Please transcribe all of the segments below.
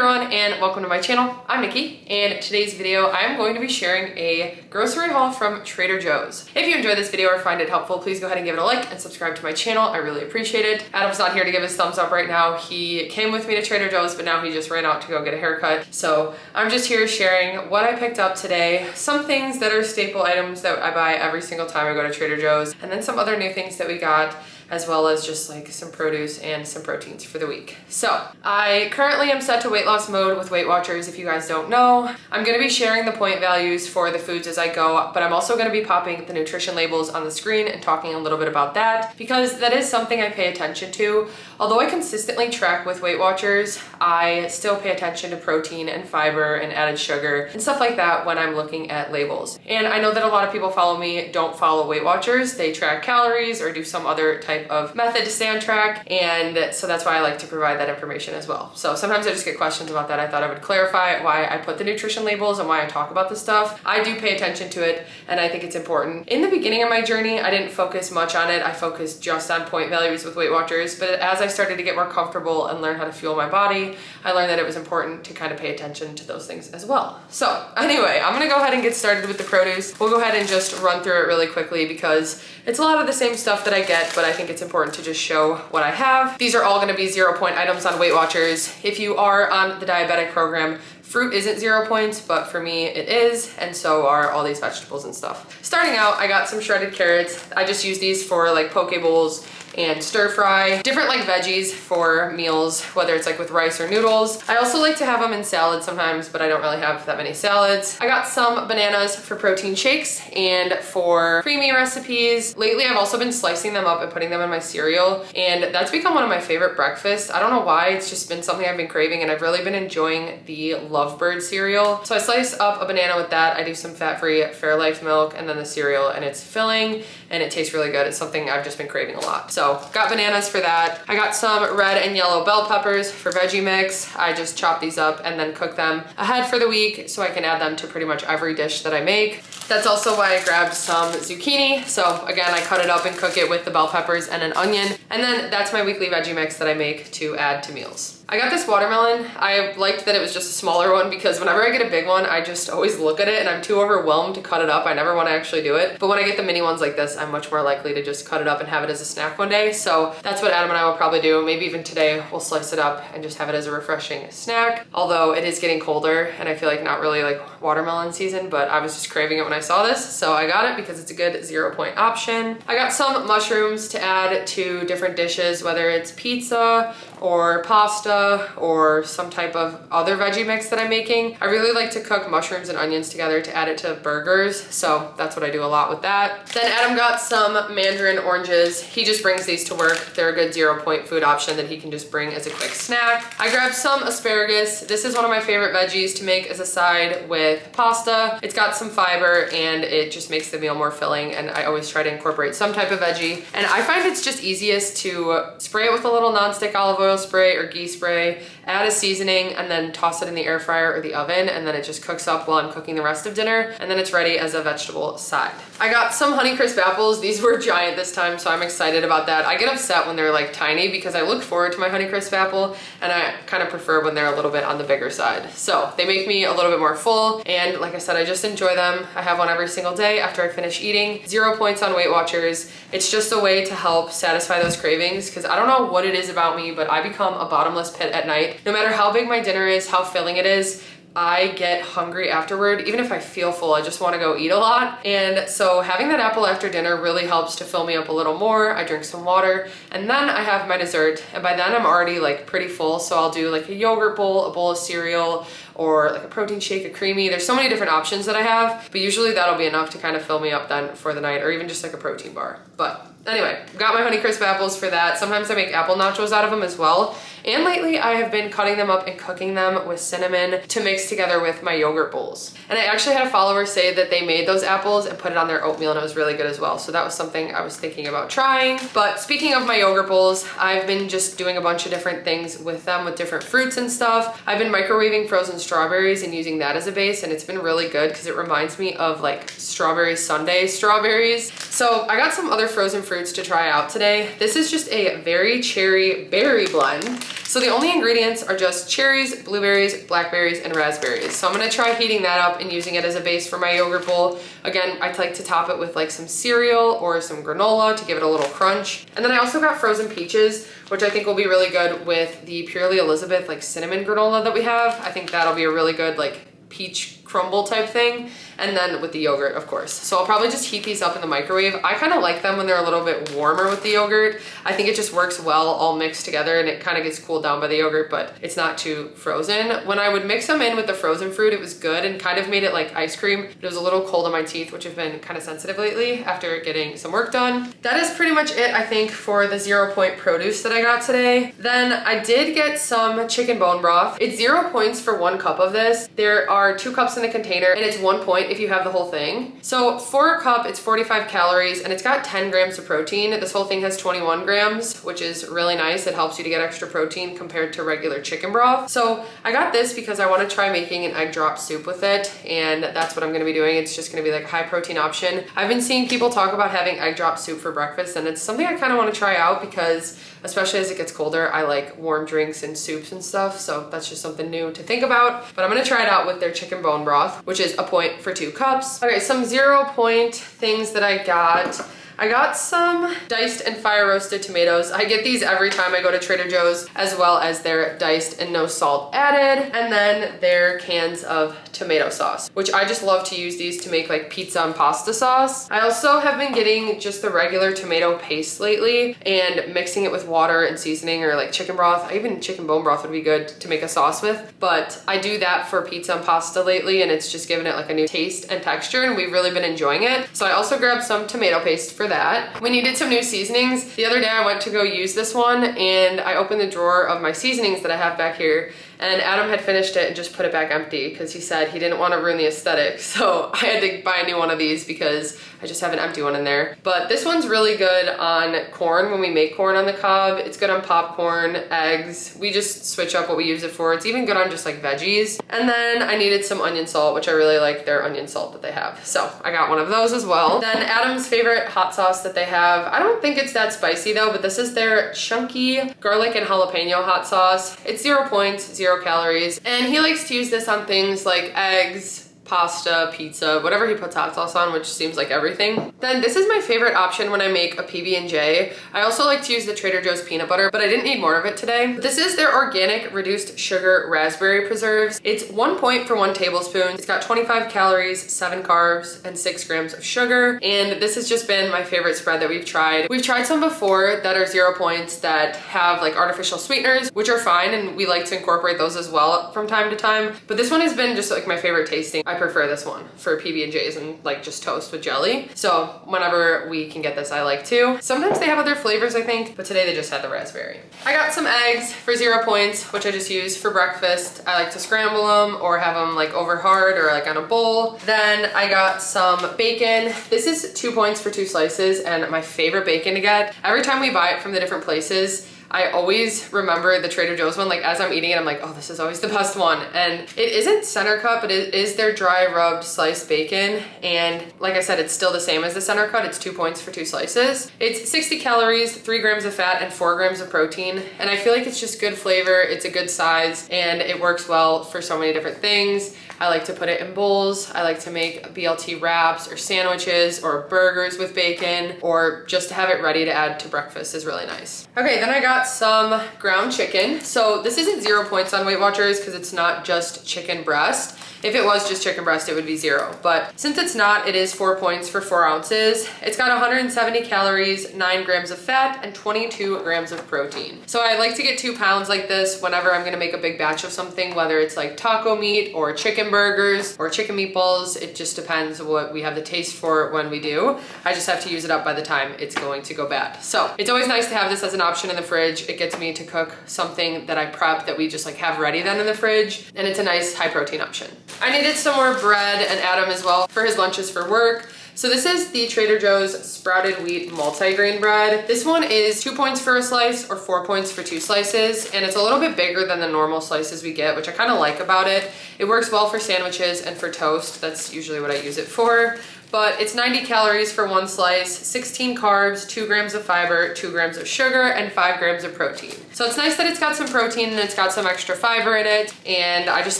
everyone, and welcome to my channel. I'm Nikki, and today's video I am going to be sharing a grocery haul from Trader Joe's. If you enjoyed this video or find it helpful, please go ahead and give it a like and subscribe to my channel. I really appreciate it. Adam's not here to give his thumbs up right now. He came with me to Trader Joe's, but now he just ran out to go get a haircut. So I'm just here sharing what I picked up today, some things that are staple items that I buy every single time I go to Trader Joe's, and then some other new things that we got, as well as just like some produce and some proteins for the week. So I currently am set to weight loss mode with WeightWatchers. If you guys don't know, I'm gonna be sharing the point values for the foods as I go, but I'm also gonna be popping the nutrition labels on the screen and talking a little bit about that because that is something I pay attention to. Although I consistently track with WeightWatchers, I still pay attention to protein and fiber and added sugar and stuff like that when I'm looking at labels. And I know that a lot of people follow me don't follow WeightWatchers. They track calories or do some other type of method to stay on track, and so that's why I like to provide that information as well. So sometimes I just get questions about that. I thought I would clarify why I put the nutrition labels and why I talk about this stuff. I do pay attention to it, and I think it's important. In the beginning of my journey, I didn't focus much on it. I focused just on point values with WeightWatchers, but as I started to get more comfortable and learn how to fuel my body, I learned that it was important to kind of pay attention to those things as well. So anyway, I'm gonna go ahead and get started with the produce. We'll go ahead and just run through it really quickly because it's a lot of the same stuff that I get, but I think it's important to just show what I have. These are all gonna be 0 point items on WeightWatchers. If you are on the diabetic program, fruit isn't 0 points, but for me it is, and so are all these vegetables and stuff. Starting out, I got some shredded carrots. I just use these for like poke bowls and stir fry, different like veggies for meals, whether it's like with rice or noodles. I also like to have them in salads sometimes, but I don't really have that many salads. I got some bananas for protein shakes and for creamy recipes. Lately, I've also been slicing them up and putting them in my cereal, and that's become one of my favorite breakfasts. I don't know why, it's just been something I've been craving, and I've really been enjoying the Lovebird cereal. So I slice up a banana with that. I do some fat-free Fairlife milk and then the cereal, and it's filling and it tastes really good. It's something I've just been craving a lot. So got bananas for that. I got some red and yellow bell peppers for veggie mix. I just chop these up and then cook them ahead for the week so I can add them to pretty much every dish that I make. That's also why I grabbed some zucchini. So again, I cut it up and cook it with the bell peppers and an onion. And then that's my weekly veggie mix that I make to add to meals. I got this watermelon. I liked that it was just a smaller one because whenever I get a big one, I just always look at it and I'm too overwhelmed to cut it up. I never want to actually do it. But when I get the mini ones like this, I'm much more likely to just cut it up and have it as a snack one day. So that's what Adam and I will probably do. Maybe even today we'll slice it up and just have it as a refreshing snack. Although it is getting colder and I feel like not really like watermelon season, but I was just craving it when I saw this. So I got it because it's a good 0 point option. I got some mushrooms to add to different dishes, whether it's pizza or pasta or some type of other veggie mix that I'm making. I really like to cook mushrooms and onions together to add it to burgers. So that's what I do a lot with that. Then Adam got some mandarin oranges. He just brings these to work. They're a good 0 point food option that he can just bring as a quick snack. I grabbed some asparagus. This is one of my favorite veggies to make as a side with pasta. It's got some fiber and it just makes the meal more filling, and I always try to incorporate some type of veggie. And I find it's just easiest to spray it with a little nonstick olive oil spray or ghee spray, add a seasoning, and then toss it in the air fryer or the oven, and then it just cooks up while I'm cooking the rest of dinner, and then it's ready as a vegetable side. I got some Honeycrisp apples. These were giant this time, so I'm excited about that. I get upset when they're like tiny because I look forward to my Honeycrisp apple, and I kind of prefer when they're a little bit on the bigger side. So they make me a little bit more full, and like I said, I just enjoy them. I have one every single day after I finish eating. 0 points on WeightWatchers. It's just a way to help satisfy those cravings because I don't know what it is about me, but I become a bottomless pit at night. No matter how big my dinner is, how filling it is, I get hungry afterward. Even if I feel full, I just want to go eat a lot. And so having that apple after dinner really helps to fill me up a little more. I drink some water and then I have my dessert. And by then I'm already like pretty full. So I'll do like a yogurt bowl, a bowl of cereal, or like a protein shake, a creamy. There's so many different options that I have, but usually that'll be enough to kind of fill me up then for the night, or even just like a protein bar. But anyway, got my Honeycrisp apples for that. Sometimes I make apple nachos out of them as well. And lately I have been cutting them up and cooking them with cinnamon to mix together with my yogurt bowls. And I actually had a follower say that they made those apples and put it on their oatmeal and it was really good as well. So that was something I was thinking about trying. But speaking of my yogurt bowls, I've been just doing a bunch of different things with them with different fruits and stuff. I've been microwaving frozen strawberries and using that as a base, and it's been really good because it reminds me of like strawberry sundae strawberries. So I got some other frozen fruit fruits to try out today. This is just a very cherry berry blend. So the only ingredients are just cherries, blueberries, blackberries, and raspberries. So I'm gonna try heating that up and using it as a base for my yogurt bowl. Again, I like to top it with like some cereal or some granola to give it a little crunch. And then I also got frozen peaches, which I think will be really good with the Purely Elizabeth like cinnamon granola that we have. I think that'll be a really good like peach crumble type thing, and then with the yogurt, of course. So I'll probably just heat these up in the microwave. I kind of like them when they're a little bit warmer with the yogurt. I think it just works well all mixed together, and it kind of gets cooled down by the yogurt, but it's not too frozen. When I would mix them in with the frozen fruit, it was good and kind of made it like ice cream. It was a little cold on my teeth, which have been kind of sensitive lately after getting some work done. That is pretty much it, I think, for the 0 point produce that I got today. Then I did get some chicken bone broth. It's 0 points for 1 cup of this. There are 2 cups in the container, and it's 1 point if you have the whole thing. So for a cup, it's 45 calories, and it's got 10 grams of protein. This whole thing has 21 grams, which is really nice. It helps you to get extra protein compared to regular chicken broth. So I got this because I want to try making an egg drop soup with it, and that's what I'm going to be doing. It's just going to be like a high protein option. I've been seeing people talk about having egg drop soup for breakfast, and it's something I kind of want to try out because especially as it gets colder, I like warm drinks and soups and stuff. So that's just something new to think about, but I'm going to try it out with their chicken bone broth, which is 1 point for 2 cups. Okay, some 0 point things that I got. I got some diced and fire roasted tomatoes. I get these every time I go to Trader Joe's, as well as their diced and no salt added, and then their cans of tomato sauce, which I just love to use these to make like pizza and pasta sauce. I also have been getting just the regular tomato paste lately and mixing it with water and seasoning or like chicken broth. Even chicken bone broth would be good to make a sauce with, but I do that for pizza and pasta lately, and it's just given it like a new taste and texture, and we've really been enjoying it. So I also grabbed some tomato paste for that. We needed some new seasonings. The other day I went to go use this one, and I opened the drawer of my seasonings that I have back here, and Adam had finished it and just put it back empty because he said he didn't want to ruin the aesthetic. So I had to buy a new one of these because I just have an empty one in there. But this one's really good on corn when we make corn on the cob. It's good on popcorn, eggs. We just switch up what we use it for. It's even good on just like veggies. And then I needed some onion salt, which I really like their onion salt that they have. So I got one of those as well. Then Adam's favorite hot sauce that they have. I don't think it's that spicy though, but this is their chunky garlic and jalapeno hot sauce. It's 0 points, 0 calories, and he likes to use this on things like eggs, pasta, pizza, whatever he puts hot sauce on, which seems like everything. Then this is my favorite option when I make a PB&J. I also like to use the Trader Joe's peanut butter, but I didn't need more of it today. This is their organic reduced sugar raspberry preserves. It's 1 point for 1 tablespoon. It's got 25 calories, 7 carbs, and 6 grams of sugar. And this has just been my favorite spread that we've tried. We've tried some before that are 0 points that have like artificial sweeteners, which are fine, and we like to incorporate those as well from time to time. But this one has been just like my favorite tasting. I prefer this one for PB&Js and like just toast with jelly. So whenever we can get this, I like to. Sometimes they have other flavors, I think, but today they just had the raspberry. I got some eggs for 0 points, which I just use for breakfast. I like to scramble them or have them like over hard or like on a bowl. Then I got some bacon. This is 2 points for 2 slices, and my favorite bacon to get. Every time we buy it from the different places, I always remember the Trader Joe's one. Like as I'm eating it, I'm like, oh, this is always the best one. And it isn't center cut, but it is their dry rubbed sliced bacon. And like I said, it's still the same as the center cut. It's 2 points for 2 slices. It's 60 calories, 3 grams of fat, and 4 grams of protein. And I feel like it's just good flavor. It's a good size, and it works well for so many different things. I like to put it in bowls. I like to make BLT wraps or sandwiches or burgers with bacon, or just to have it ready to add to breakfast is really nice. Okay, then I got some ground chicken. So this isn't 0 points on WeightWatchers because it's not just chicken breast. If it was just chicken breast, it would be 0. But since it's not, it is 4 points for 4 ounces. It's got 170 calories, 9 grams of fat, and 22 grams of protein. So I like to get 2 pounds like this whenever I'm gonna make a big batch of something, whether it's like taco meat or chicken burgers or chicken meatballs. It just depends what we have the taste for when we do. I just have to use it up by the time it's going to go bad. So it's always nice to have this as an option in the fridge. It gets me to cook something that I prep that we just like have ready then in the fridge, and it's a nice high protein option. I needed some more bread, and Adam as well, for his lunches for work. So this is the Trader Joe's sprouted wheat multigrain bread. This one is 2 points for a slice or 4 points for 2 slices, and it's a little bit bigger than the normal slices we get, which I kind of like about it. It works well for sandwiches and for toast. That's usually what I use it for. but it's 90 calories for one slice, 16 carbs, 2 grams of fiber, 2 grams of sugar, and 5 grams of protein. So it's nice that it's got some protein and it's got some extra fiber in it, and I just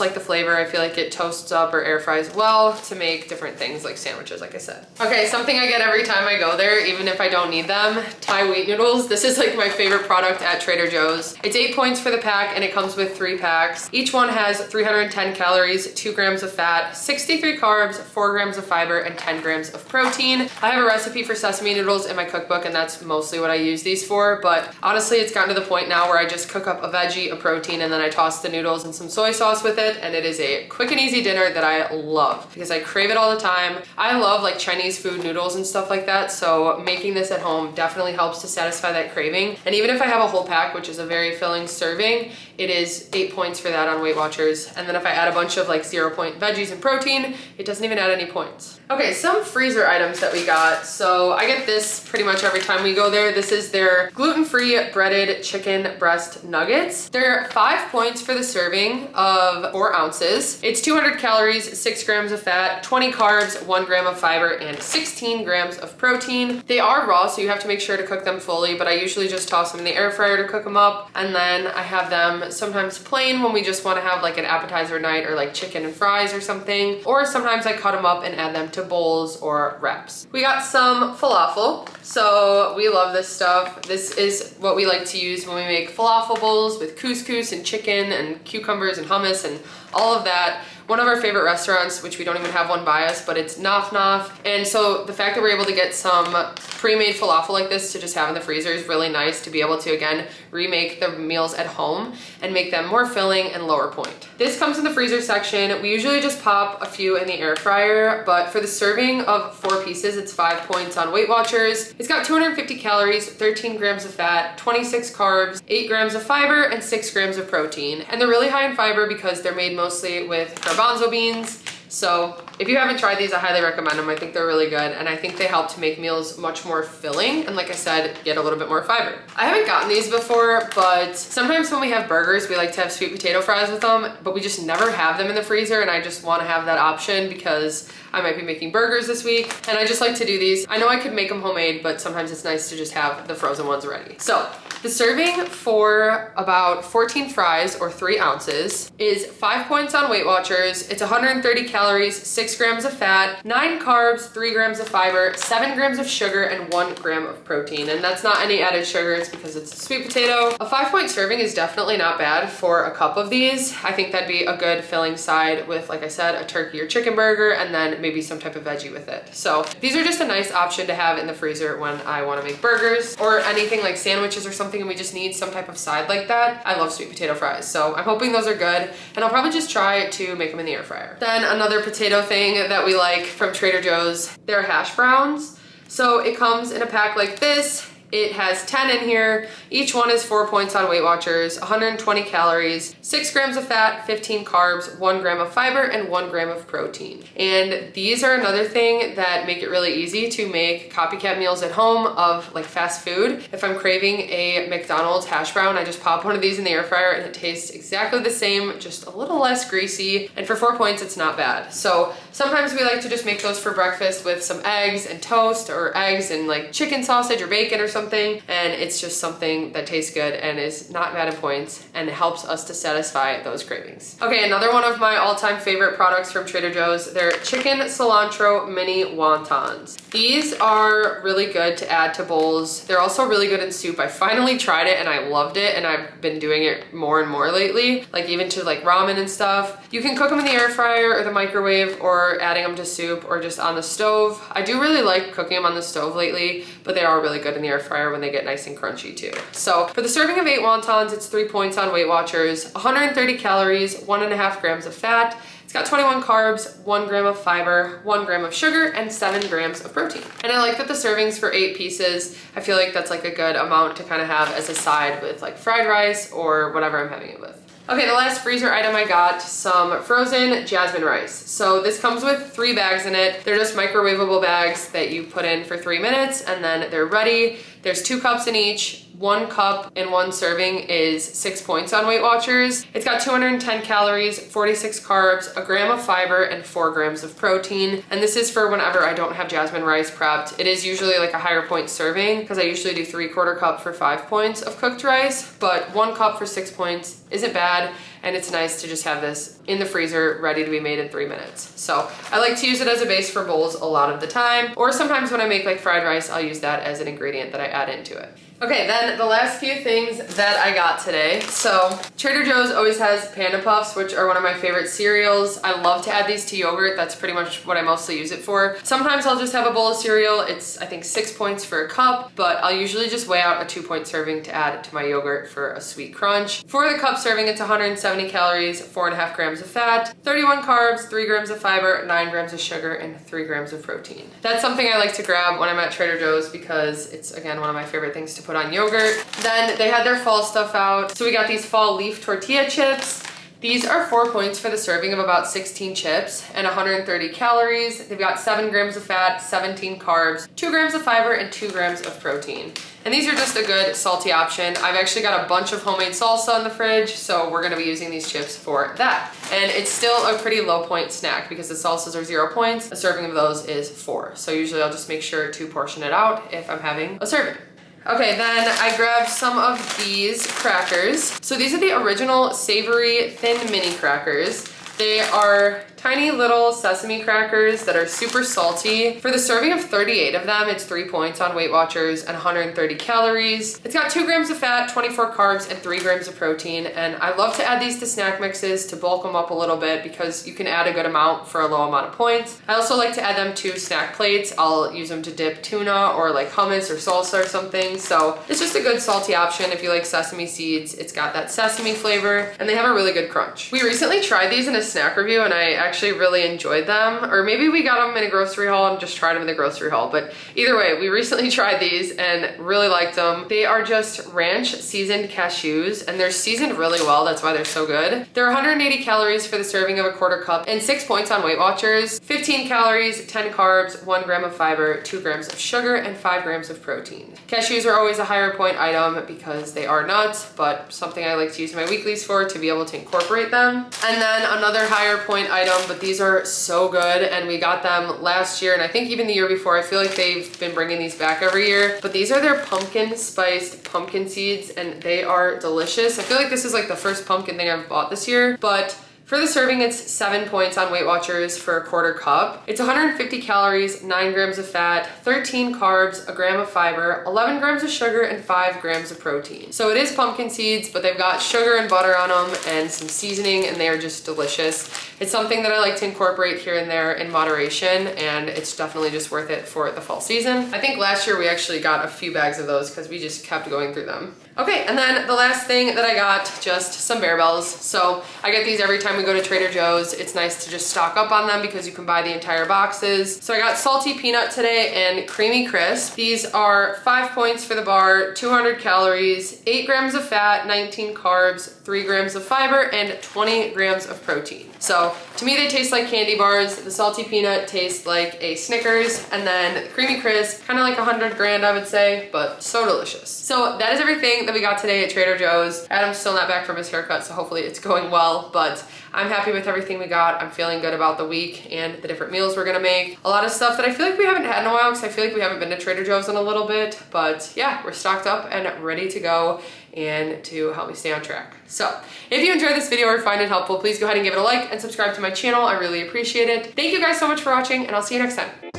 like the flavor. I feel like it toasts up or air fries well to make different things like sandwiches, like I said. Okay, something I get every time I go there, even if I don't need them, Thai wheat noodles. This is like my favorite product at Trader Joe's. It's 8 points for the pack and it comes with 3 packs. Each one has 310 calories, 2 grams of fat, 63 carbs, 4 grams of fiber, and 10 grams of protein. I have a recipe for sesame noodles in my cookbook and that's mostly what I use these for, but honestly it's gotten to the point now where I just cook up a veggie, a protein, and then I toss the noodles and some soy sauce with it, and it is a quick and easy dinner that I love because I crave it all the time. I love like Chinese food noodles and stuff like that, so making this at home definitely helps to satisfy that craving. And even if I have a whole pack, which is a very filling serving, it is 8 points for that on Weight Watchers. And then if I add a bunch of like 0-point veggies and protein, it doesn't even add any points. Okay, some freezer items that we got. So I get this pretty much every time we go there. This is their gluten-free breaded chicken breast nuggets. They're 5 points for the serving of 4 ounces. It's 200 calories, 6 grams of fat, 20 carbs, 1 gram of fiber, and 16 grams of protein. They are raw, so you have to make sure to cook them fully, but I usually just toss them in the air fryer to cook them up. And then I have them sometimes plain when we just want to have like an appetizer night or like chicken and fries or something. Or sometimes I cut them up and add them to bowls or wraps. We got some falafel. So we love this stuff. This is what we like to use when we make falafel bowls with couscous and chicken and cucumbers and hummus and all of that. One of our favorite restaurants, which we don't even have one by us, but it's Naf Naf. And so the fact that we're able to get some pre-made falafel like this to just have in the freezer is really nice to be able to, again, remake the meals at home and make them more filling and lower point. This comes in the freezer section. We usually just pop a few in the air fryer, but for the serving of 4 pieces, it's 5 points on Weight Watchers. It's got 250 calories, 13 grams of fat, 26 carbs, 8 grams of fiber, and 6 grams of protein. And they're really high in fiber because they're made mostly with garbanzo beans. So if you haven't tried these, I highly recommend them. I think they're really good, and I think they help to make meals much more filling, and like I said, get a little bit more fiber. I haven't gotten these before, but sometimes when we have burgers, we like to have sweet potato fries with them, but we just never have them in the freezer, and I just want to have that option because I might be making burgers this week, and I just like to do these. I know I could make them homemade, but sometimes it's nice to just have the frozen ones ready. So the serving for about 14 fries or 3 ounces is 5 points on Weight Watchers. It's 130 calories, 6 grams of fat, 9 carbs, 3 grams of fiber, 7 grams of sugar, and 1 gram of protein. And that's not any added sugars because it's a sweet potato. A 5-point serving is definitely not bad for a cup of these. I think that'd be a good filling side with, like I said, a turkey or chicken burger, and then maybe some type of veggie with it. So these are just a nice option to have in the freezer when I want to make burgers or anything like sandwiches or something and we just need some type of side like that. I love sweet potato fries, so I'm hoping those are good, and I'll probably just try to make them in the air fryer. Then another potato thing that we like from Trader Joe's, they're hash browns. So it comes in a pack like this. It has 10 in here. Each one is 4 points on Weight Watchers, 120 calories, 6 grams of fat, 15 carbs, 1 gram of fiber, and 1 gram of protein. And these are another thing that make it really easy to make copycat meals at home of like fast food. If I'm craving a McDonald's hash brown, I just pop one of these in the air fryer and it tastes exactly the same, just a little less greasy. And for 4 points, it's not bad. So sometimes we like to just make those for breakfast with some eggs and toast, or eggs and like chicken sausage or bacon or something. And it's just something that tastes good and is not bad in points, and it helps us to satisfy those cravings. Okay, another one of my all-time favorite products from Trader Joe's, they're chicken cilantro mini wontons. These are really good to add to bowls. They're also really good in soup. I finally tried it and I loved it, and I've been doing it more and more lately, like even to like ramen and stuff. You can cook them in the air fryer or the microwave, or adding them to soup, or just on the stove. I do really like cooking them on the stove lately, but they are really good in the air fryer when they get nice and crunchy too. So for the serving of 8 wontons, it's 3 points on Weight Watchers, 130 calories, 1.5 grams of fat. It's got 21 carbs, 1 gram of fiber, 1 gram of sugar, and 7 grams of protein. And I like that the servings for 8 pieces. I feel like that's like a good amount to kind of have as a side with like fried rice or whatever I'm having it with. Okay, the last freezer item I got, some frozen jasmine rice. So this comes with 3 bags in it. They're just microwavable bags that you put in for 3 minutes and then they're ready. There's 2 cups in each. 1 cup in 1 serving is 6 points on Weight Watchers. It's got 210 calories, 46 carbs, a gram of fiber, and 4 grams of protein. And this is for whenever I don't have jasmine rice prepped. It is usually like a higher point serving because I usually do 3/4 cup for 5 points of cooked rice, but 1 cup for 6 points isn't bad. And it's nice to just have this in the freezer ready to be made in 3 minutes. So I like to use it as a base for bowls a lot of the time, or sometimes when I make like fried rice, I'll use that as an ingredient that I add into it. Okay, then the last few things that I got today. So Trader Joe's always has Panda Puffs, which are one of my favorite cereals. I love to add these to yogurt. That's pretty much what I mostly use it for. Sometimes I'll just have a bowl of cereal. It's, I think, 6 points for a cup, but I'll usually just weigh out a 2-point serving to add to my yogurt for a sweet crunch. For the cup serving, it's 170 calories, 4.5 grams of fat, 31 carbs, 3 grams of fiber, 9 grams of sugar, and 3 grams of protein. That's something I like to grab when I'm at Trader Joe's because it's, again, one of my favorite things to put on yogurt. Then they had their fall stuff out. So we got these fall leaf tortilla chips. These are 4 points for the serving of about 16 chips and 130 calories. They've got 7 grams of fat, 17 carbs, 2 grams of fiber, and 2 grams of protein. And these are just a good salty option. I've actually got a bunch of homemade salsa in the fridge, so we're gonna be using these chips for that. And it's still a pretty low point snack because the salsas are 0 points. A serving of those is 4. So usually I'll just make sure to portion it out if I'm having a serving. Okay, then I grabbed some of these crackers. So these are the original savory thin mini crackers. They are tiny little sesame crackers that are super salty. For the serving of 38 of them, it's 3 points on Weight Watchers and 130 calories. It's got 2 grams of fat, 24 carbs, and 3 grams of protein. And I love to add these to snack mixes to bulk them up a little bit because you can add a good amount for a low amount of points. I also like to add them to snack plates. I'll use them to dip tuna or like hummus or salsa or something. So it's just a good salty option if you like sesame seeds. It's got that sesame flavor and they have a really good crunch. We recently tried these in a snack review and I actually really enjoyed them, or maybe we got them in a grocery haul and just tried them in the grocery haul, but either way, we recently tried these and really liked them. They are just ranch seasoned cashews and they're seasoned really well. That's why they're so good. They're 180 calories for the serving of a 1/4 cup and 6 points on Weight Watchers, 15 calories, 10 carbs, 1 gram of fiber, 2 grams of sugar, and 5 grams of protein. Cashews are always a higher point item because they are nuts, but something I like to use my weeklies for to be able to incorporate them. And then another higher point item, but these are so good and we got them last year and I think even the year before. I feel like they've been bringing these back every year, but these are their pumpkin spiced pumpkin seeds and they are delicious. I feel like this is like the first pumpkin thing I've bought this year, but for the serving, it's 7 points on Weight Watchers for a 1/4 cup. It's 150 calories, 9 grams of fat, 13 carbs, a gram of fiber, 11 grams of sugar, and 5 grams of protein. So it is pumpkin seeds, but they've got sugar and butter on them and some seasoning, and they are just delicious. It's something that I like to incorporate here and there in moderation, and it's definitely just worth it for the fall season. I think last year we actually got a few bags of those because we just kept going through them. Okay, and then the last thing that I got, just some Bear Bells. So I get these every time we go to Trader Joe's. It's nice to just stock up on them because you can buy the entire boxes. So I got salty peanut today and creamy crisp. These are 5 points for the bar, 200 calories, 8 grams of fat, 19 carbs, 3 grams of fiber, and 20 grams of protein. So to me, they taste like candy bars. The salty peanut tastes like a Snickers, and then the creamy crisp, kind of like 100 grand, I would say, but so delicious. So that is everything that we got today at Trader Joe's. Adam's still not back from his haircut, so hopefully it's going well, but I'm happy with everything we got. I'm feeling good about the week and the different meals we're gonna make. A lot of stuff that I feel like we haven't had in a while because I feel like we haven't been to Trader Joe's in a little bit, but yeah, we're stocked up and ready to go and to help me stay on track. So if you enjoyed this video or find it helpful, please go ahead and give it a like and subscribe to my channel. I really appreciate it. Thank you guys so much for watching, and I'll see you next time.